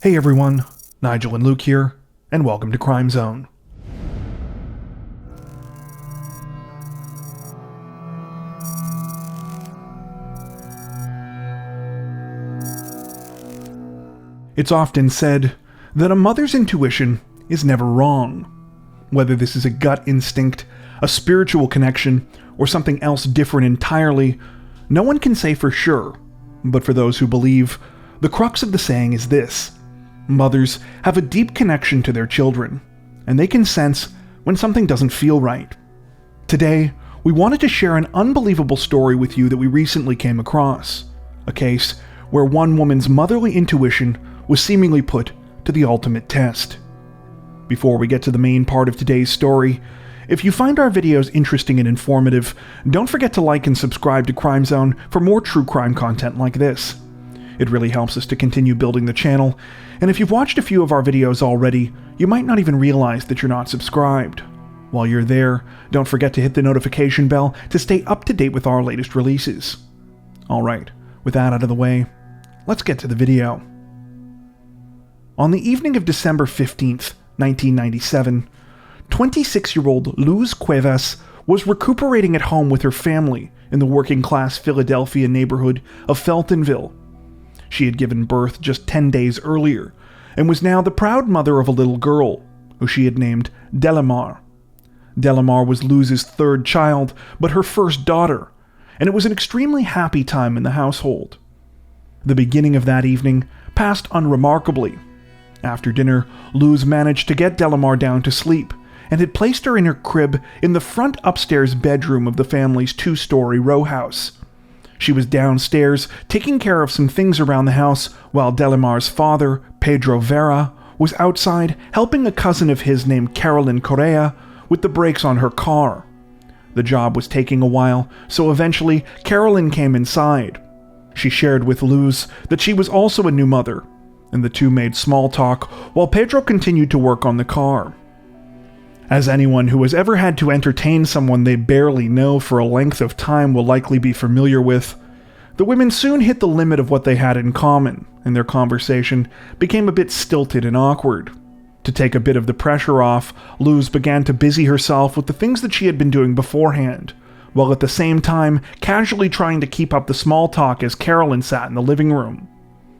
Hey everyone, Nigel and Luke here, and welcome to Crime Zone. It's often said that a mother's intuition is never wrong. Whether this is a gut instinct, a spiritual connection, or something else different entirely, no one can say for sure. But for those who believe, the crux of the saying is this: mothers have a deep connection to their children, and they can sense when something doesn't feel right. Today, we wanted to share an unbelievable story with you that we recently came across. A case where one woman's motherly intuition was seemingly put to the ultimate test. Before we get to the main part of today's story, if you find our videos interesting and informative, don't forget to like and subscribe to Crime Zone for more true crime content like this. It really helps us to continue building the channel, and if you've watched a few of our videos already, you might not even realize that you're not subscribed. While you're there, don't forget to hit the notification bell to stay up to date with our latest releases. Alright, with that out of the way, let's get to the video. On the evening of December 15th, 1997, 26-year-old Luz Cuevas was recuperating at home with her family in the working-class Philadelphia neighborhood of Feltonville. She had given birth just 10 days earlier, and was now the proud mother of a little girl, who she had named Delimar. Delimar was Luz's third child, but her first daughter, and it was an extremely happy time in the household. The beginning of that evening passed unremarkably. After dinner, Luz managed to get Delimar down to sleep, and had placed her in her crib in the front upstairs bedroom of the family's two-story row house. She was downstairs taking care of some things around the house, while Delimar's father, Pedro Vera, was outside helping a cousin of his named Carolyn Correa with the brakes on her car. The job was taking a while, so eventually Carolyn came inside. She shared with Luz that she was also a new mother, and the two made small talk while Pedro continued to work on the car. As anyone who has ever had to entertain someone they barely know for a length of time will likely be familiar with, the women soon hit the limit of what they had in common, and their conversation became a bit stilted and awkward. To take a bit of the pressure off, Luz began to busy herself with the things that she had been doing beforehand, while at the same time casually trying to keep up the small talk as Carolyn sat in the living room.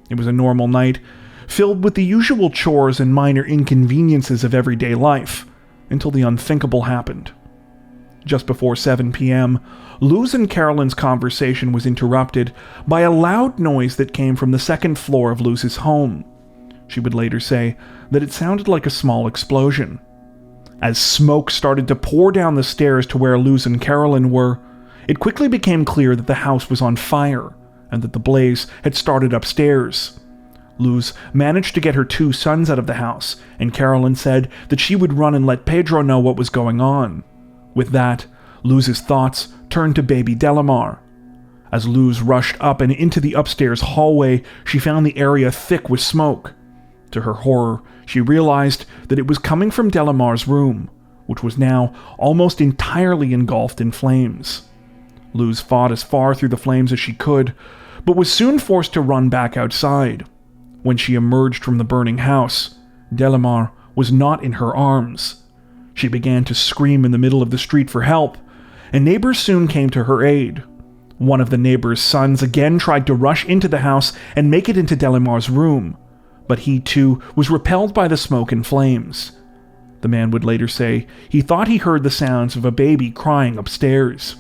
It was a normal night, filled with the usual chores and minor inconveniences of everyday life, until the unthinkable happened. Just before 7 p.m., Luz and Carolyn's conversation was interrupted by a loud noise that came from the second floor of Luz's home. She would later say that it sounded like a small explosion. As smoke started to pour down the stairs to where Luz and Carolyn were, it quickly became clear that the house was on fire, and that the blaze had started upstairs. Luz managed to get her two sons out of the house, and Carolyn said that she would run and let Pedro know what was going on. With that, Luz's thoughts turned to baby Delimar. As Luz rushed up and into the upstairs hallway, she found the area thick with smoke. To her horror, she realized that it was coming from Delimar's room, which was now almost entirely engulfed in flames. Luz fought as far through the flames as she could, but was soon forced to run back outside. When she emerged from the burning house, Delimar was not in her arms. She began to scream in the middle of the street for help, and neighbors soon came to her aid. One of the neighbor's sons again tried to rush into the house and make it into Delimar's room, but he too was repelled by the smoke and flames. The man would later say he thought he heard the sounds of a baby crying upstairs.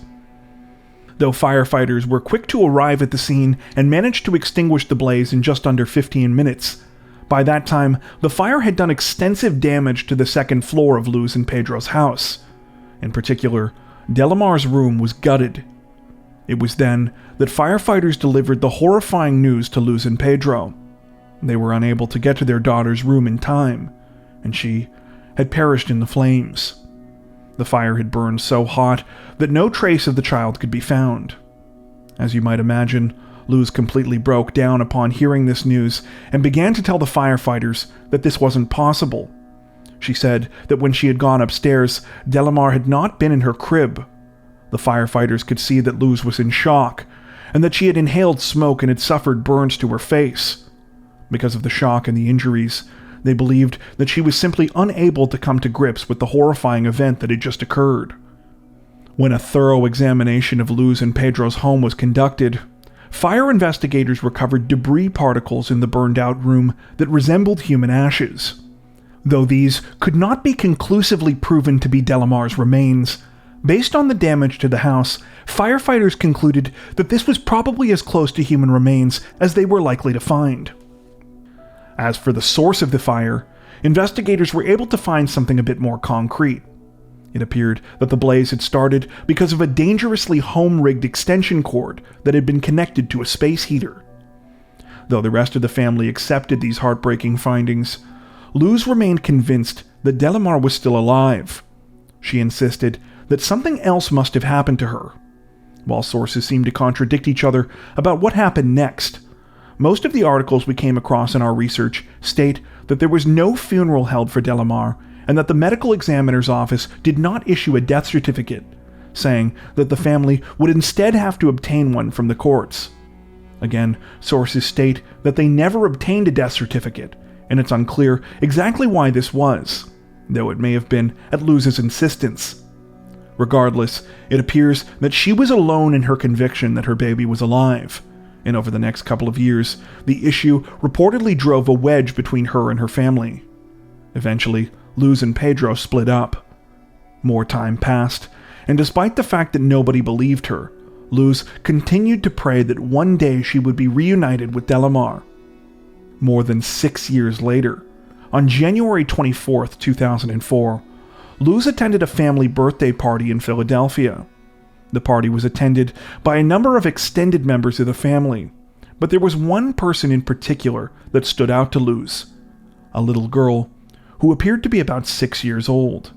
Though firefighters were quick to arrive at the scene and managed to extinguish the blaze in just under 15 minutes, by that time the fire had done extensive damage to the second floor of Luz and Pedro's house. In particular, Delimar's room was gutted. It was then that firefighters delivered the horrifying news to Luz and Pedro. They were unable to get to their daughter's room in time, and she had perished in the flames. The fire had burned so hot that no trace of the child could be found. As you might imagine, Luz completely broke down upon hearing this news and began to tell the firefighters that this wasn't possible. She said that when she had gone upstairs, Delimar had not been in her crib. The firefighters could see that Luz was in shock, and that she had inhaled smoke and had suffered burns to her face. Because of the shock and the injuries, they believed that she was simply unable to come to grips with the horrifying event that had just occurred. When a thorough examination of Luz and Pedro's home was conducted, fire investigators recovered debris particles in the burned-out room that resembled human ashes. Though these could not be conclusively proven to be Delimar's remains, based on the damage to the house, firefighters concluded that this was probably as close to human remains as they were likely to find. As for the source of the fire, investigators were able to find something a bit more concrete. It appeared that the blaze had started because of a dangerously home-rigged extension cord that had been connected to a space heater. Though the rest of the family accepted these heartbreaking findings, Luz remained convinced that Delimar was still alive. She insisted that something else must have happened to her. While sources seemed to contradict each other about what happened next, most of the articles we came across in our research state that there was no funeral held for Delimar and that the medical examiner's office did not issue a death certificate, saying that the family would instead have to obtain one from the courts. Again, sources state that they never obtained a death certificate, and it's unclear exactly why this was, though it may have been at Luz's insistence. Regardless, it appears that she was alone in her conviction that her baby was alive, and over the next couple of years, the issue reportedly drove a wedge between her and her family. Eventually, Luz and Pedro split up. More time passed, and despite the fact that nobody believed her, Luz continued to pray that one day she would be reunited with Delimar. More than 6 years later, on January 24, 2004, Luz attended a family birthday party in Philadelphia. The party was attended by a number of extended members of the family, but there was one person in particular that stood out to Luz, a little girl who appeared to be about 6 years old.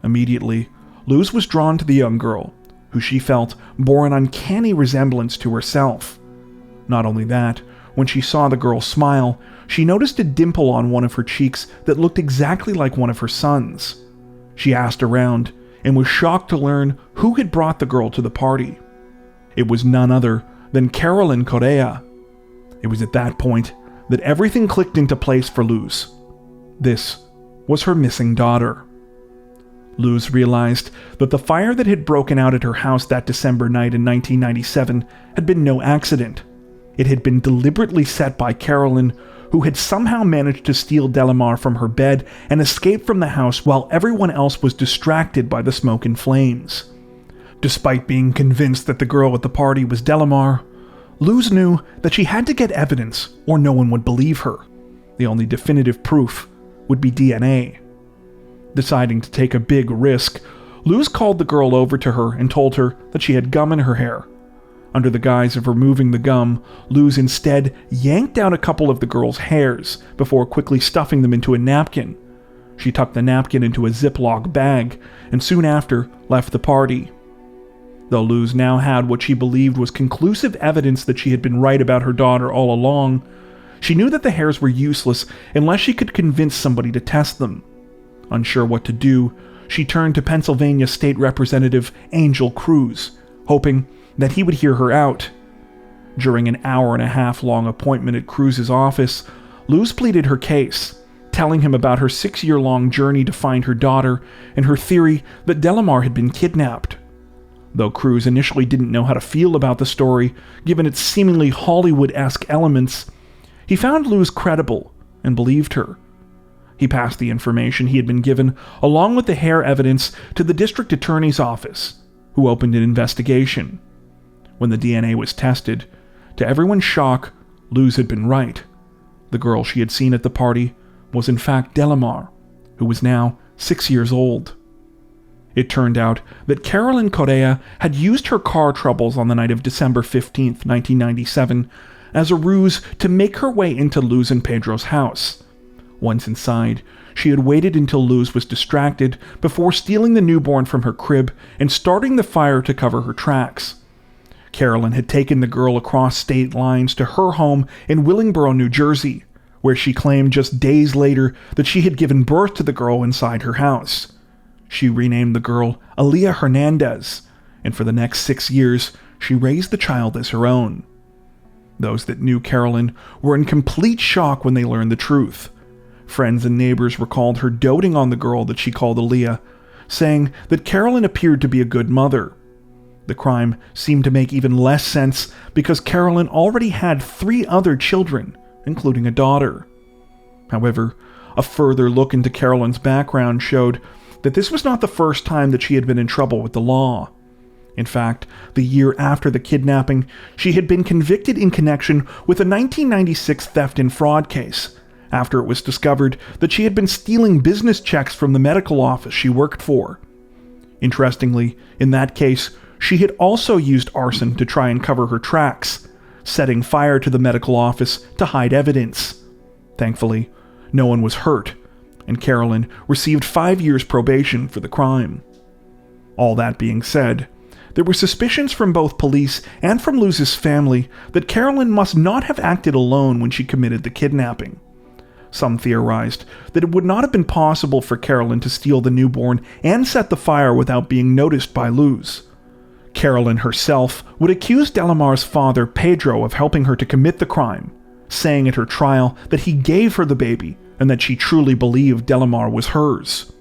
Immediately, Luz was drawn to the young girl, who she felt bore an uncanny resemblance to herself. Not only that, when she saw the girl smile, she noticed a dimple on one of her cheeks that looked exactly like one of her son's. She asked around and was shocked to learn who had brought the girl to the party. It was none other than Carolyn Correa. It was at that point that everything clicked into place for Luz. This was her missing daughter. Luz realized that the fire that had broken out at her house that December night in 1997 had been no accident. It had been deliberately set by Carolyn, who had somehow managed to steal Delimar from her bed and escape from the house while everyone else was distracted by the smoke and flames. Despite being convinced that the girl at the party was Delimar, Luz knew that she had to get evidence or no one would believe her. The only definitive proof would be DNA. Deciding to take a big risk, Luz called the girl over to her and told her that she had gum in her hair. Under the guise of removing the gum, Luz instead yanked out a couple of the girl's hairs before quickly stuffing them into a napkin. She tucked the napkin into a Ziploc bag and soon after left the party. Though Luz now had what she believed was conclusive evidence that she had been right about her daughter all along, she knew that the hairs were useless unless she could convince somebody to test them. Unsure what to do, she turned to Pennsylvania State Representative Angel Cruz, hoping that he would hear her out. During an hour-and-a-half-long appointment at Cruz's office, Luz pleaded her case, telling him about her 6-year-long journey to find her daughter and her theory that Delimar had been kidnapped. Though Cruz initially didn't know how to feel about the story, given its seemingly Hollywood-esque elements, he found Luz credible and believed her. He passed the information he had been given, along with the hair evidence, to the district attorney's office, who opened an investigation. When the DNA was tested, to everyone's shock, Luz had been right. The girl she had seen at the party was in fact Delimar, who was now 6 years old. It turned out that Carolyn Correa had used her car troubles on the night of December 15, 1997, as a ruse to make her way into Luz and Pedro's house. Once inside, she had waited until Luz was distracted before stealing the newborn from her crib and starting the fire to cover her tracks. Carolyn had taken the girl across state lines to her home in Willingboro, New Jersey, where she claimed just days later that she had given birth to the girl inside her house. She renamed the girl Aaliyah Hernandez, and for the next 6 years, she raised the child as her own. Those that knew Carolyn were in complete shock when they learned the truth. Friends and neighbors recalled her doting on the girl that she called Aaliyah, saying that Carolyn appeared to be a good mother. The crime seemed to make even less sense because Carolyn already had 3 other children, including a daughter. However, a further look into Carolyn's background showed that this was not the first time that she had been in trouble with the law. In fact, the year after the kidnapping, she had been convicted in connection with a 1996 theft and fraud case, after it was discovered that she had been stealing business checks from the medical office she worked for. Interestingly, in that case, she had also used arson to try and cover her tracks, setting fire to the medical office to hide evidence. Thankfully, no one was hurt, and Carolyn received 5 years probation for the crime. All that being said, there were suspicions from both police and from Luz's family that Carolyn must not have acted alone when she committed the kidnapping. Some theorized that it would not have been possible for Carolyn to steal the newborn and set the fire without being noticed by Luz. Carolyn herself would accuse Delimar's father, Pedro, of helping her to commit the crime, saying at her trial that he gave her the baby and that she truly believed Delimar was hers.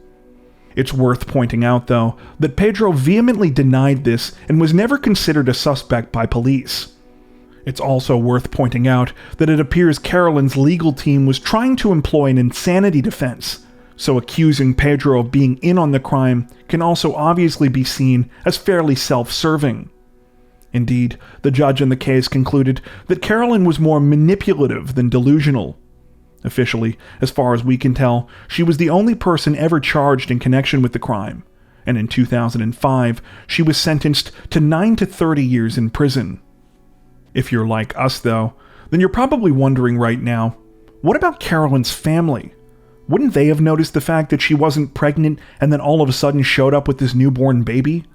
It's worth pointing out, though, that Pedro vehemently denied this and was never considered a suspect by police. It's also worth pointing out that it appears Carolyn's legal team was trying to employ an insanity defense, so accusing Pedro of being in on the crime can also obviously be seen as fairly self-serving. Indeed, the judge in the case concluded that Carolyn was more manipulative than delusional. Officially, as far as we can tell, she was the only person ever charged in connection with the crime, and in 2005, she was sentenced to 9 to 30 years in prison. If you're like us, though, then you're probably wondering right now, what about Carolyn's family? Wouldn't they have noticed the fact that she wasn't pregnant and then all of a sudden showed up with this newborn baby?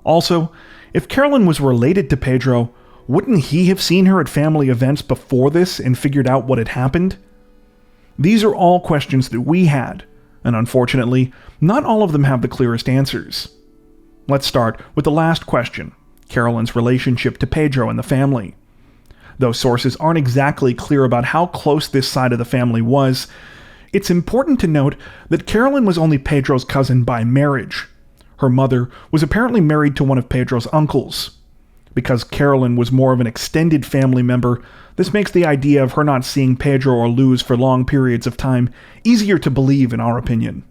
Also, if Carolyn was related to Pedro, wouldn't he have seen her at family events before this and figured out what had happened? These are all questions that we had, and unfortunately, not all of them have the clearest answers. Let's start with the last question, Carolyn's relationship to Pedro and the family. Though sources aren't exactly clear about how close this side of the family was, it's important to note that Carolyn was only Pedro's cousin by marriage. Her mother was apparently married to one of Pedro's uncles. Because Carolyn was more of an extended family member, this makes the idea of her not seeing Pedro or Luz for long periods of time easier to believe, in our opinion.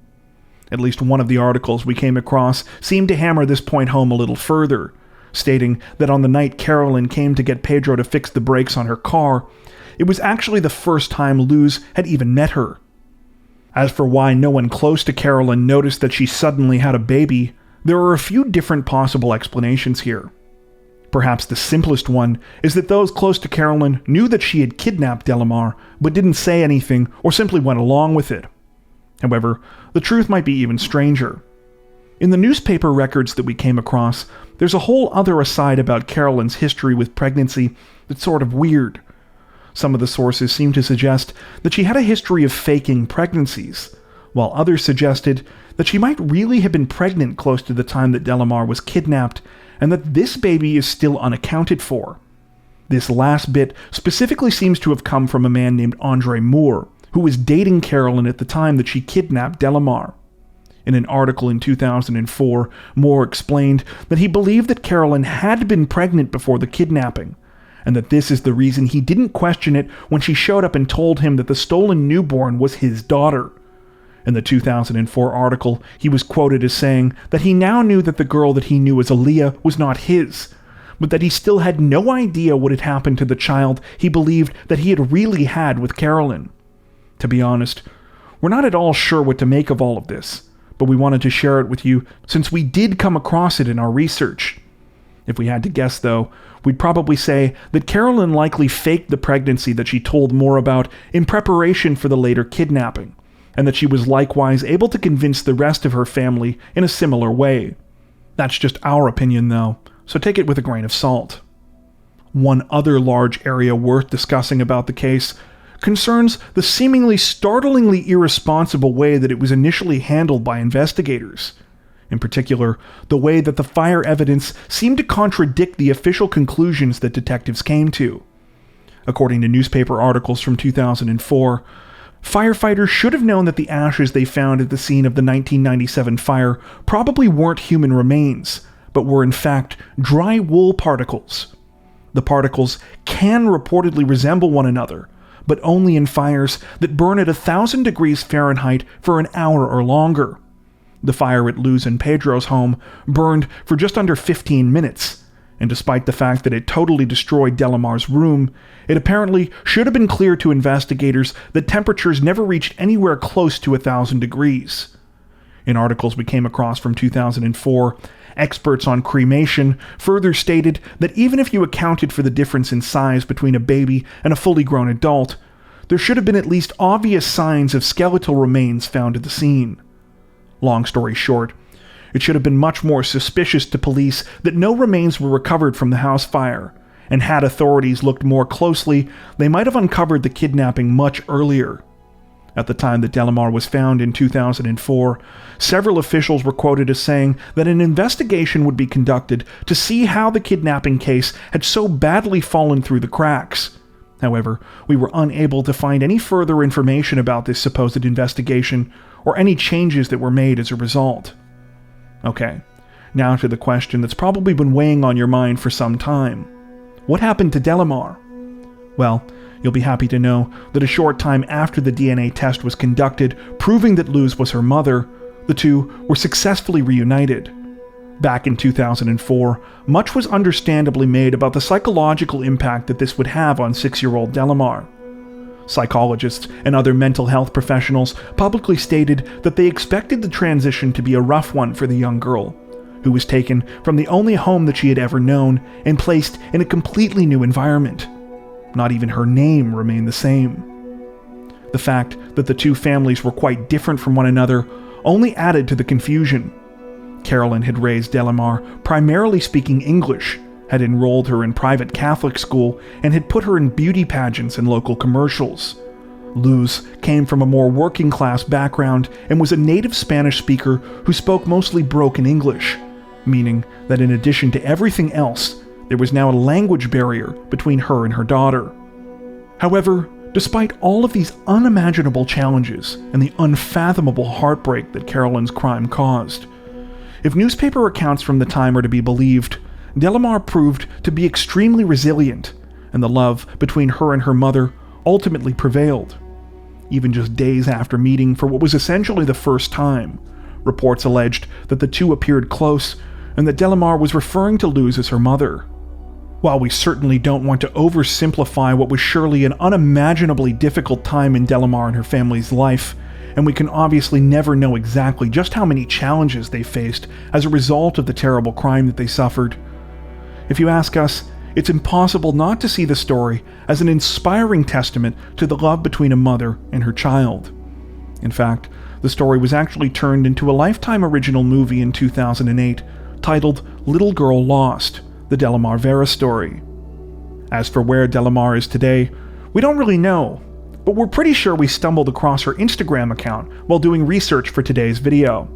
At least one of the articles we came across seemed to hammer this point home a little further, stating that on the night Carolyn came to get Pedro to fix the brakes on her car, it was actually the first time Luz had even met her. As for why no one close to Carolyn noticed that she suddenly had a baby, there are a few different possible explanations here. Perhaps the simplest one is that those close to Carolyn knew that she had kidnapped Delimar, but didn't say anything or simply went along with it. However, the truth might be even stranger. In the newspaper records that we came across, there's a whole other aside about Carolyn's history with pregnancy that's sort of weird. Some of the sources seem to suggest that she had a history of faking pregnancies, while others suggested that she might really have been pregnant close to the time that Delimar was kidnapped, and that this baby is still unaccounted for. This last bit specifically seems to have come from a man named Andre Moore, who was dating Carolyn at the time that she kidnapped Delimar. In an article in 2004, Moore explained that he believed that Carolyn had been pregnant before the kidnapping, and that this is the reason he didn't question it when she showed up and told him that the stolen newborn was his daughter. In the 2004 article, he was quoted as saying that he now knew that the girl that he knew as Aaliyah was not his, but that he still had no idea what had happened to the child he believed that he had really had with Carolyn. To be honest, we're not at all sure what to make of all of this, but we wanted to share it with you since we did come across it in our research. If we had to guess, though, we'd probably say that Carolyn likely faked the pregnancy that she told Moore about in preparation for the later kidnapping, and that she was likewise able to convince the rest of her family in a similar way. That's just our opinion, though, so take it with a grain of salt. One other large area worth discussing about the case concerns the seemingly startlingly irresponsible way that it was initially handled by investigators. In particular, the way that the fire evidence seemed to contradict the official conclusions that detectives came to. According to newspaper articles from 2004, firefighters should have known that the ashes they found at the scene of the 1997 fire probably weren't human remains, but were in fact dry wool particles. The particles can reportedly resemble one another, but only in fires that burn at 1,000 degrees Fahrenheit for an hour or longer. The fire at Luz and Pedro's home burned for just under 15 minutes, and despite the fact that it totally destroyed Delimar's room, it apparently should have been clear to investigators that temperatures never reached anywhere close to 1,000 degrees. In articles we came across from 2004, experts on cremation further stated that even if you accounted for the difference in size between a baby and a fully grown adult, there should have been at least obvious signs of skeletal remains found at the scene. Long story short, it should have been much more suspicious to police that no remains were recovered from the house fire, and had authorities looked more closely, they might have uncovered the kidnapping much earlier. At the time that Delimar was found in 2004, several officials were quoted as saying that an investigation would be conducted to see how the kidnapping case had so badly fallen through the cracks. However, we were unable to find any further information about this supposed investigation or any changes that were made as a result. Okay, now to the question that's probably been weighing on your mind for some time. What happened to Delimar? Well, you'll be happy to know that a short time after the DNA test was conducted, proving that Luz was her mother, the two were successfully reunited. Back in 2004, much was understandably made about the psychological impact that this would have on 6-year-old Delimar. Psychologists and other mental health professionals publicly stated that they expected the transition to be a rough one for the young girl, who was taken from the only home that she had ever known and placed in a completely new environment. Not even her name remained the same. The fact that the two families were quite different from one another only added to the confusion. Carolyn had raised Delimar primarily speaking English, had enrolled her in private Catholic school, and had put her in beauty pageants and local commercials. Luz came from a more working-class background and was a native Spanish speaker who spoke mostly broken English, meaning that in addition to everything else, there was now a language barrier between her and her daughter. However, despite all of these unimaginable challenges and the unfathomable heartbreak that Carolyn's crime caused, if newspaper accounts from the time are to be believed, Delimar proved to be extremely resilient, and the love between her and her mother ultimately prevailed. Even just days after meeting for what was essentially the first time, reports alleged that the two appeared close and that Delimar was referring to Luz as her mother. While we certainly don't want to oversimplify what was surely an unimaginably difficult time in Delimar and her family's life, and we can obviously never know exactly just how many challenges they faced as a result of the terrible crime that they suffered, if you ask us, it's impossible not to see the story as an inspiring testament to the love between a mother and her child. In fact, the story was actually turned into a Lifetime original movie in 2008 titled Little Girl Lost, the Delimar Vera story. As for where Delimar is today, we don't really know, but we're pretty sure we stumbled across her Instagram account while doing research for today's video.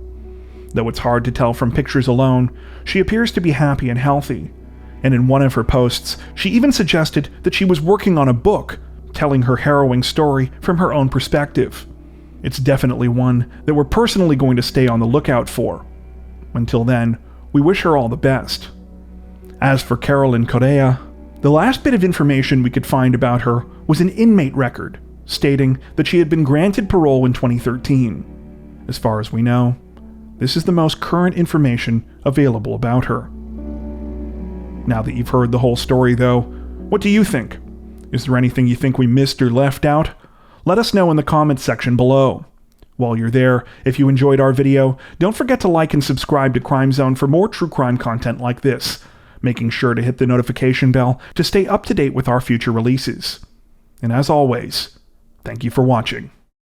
Though it's hard to tell from pictures alone, she appears to be happy and healthy. And in one of her posts, she even suggested that she was working on a book, telling her harrowing story from her own perspective. It's definitely one that we're personally going to stay on the lookout for. Until then, we wish her all the best. As for Carolyn Correa, the last bit of information we could find about her was an inmate record, stating that she had been granted parole in 2013. As far as we know, this is the most current information available about her. Now that you've heard the whole story, though, what do you think? Is there anything you think we missed or left out? Let us know in the comments section below. While you're there, if you enjoyed our video, don't forget to like and subscribe to Crime Zone for more true crime content like this, making sure to hit the notification bell to stay up to date with our future releases. And as always, thank you for watching.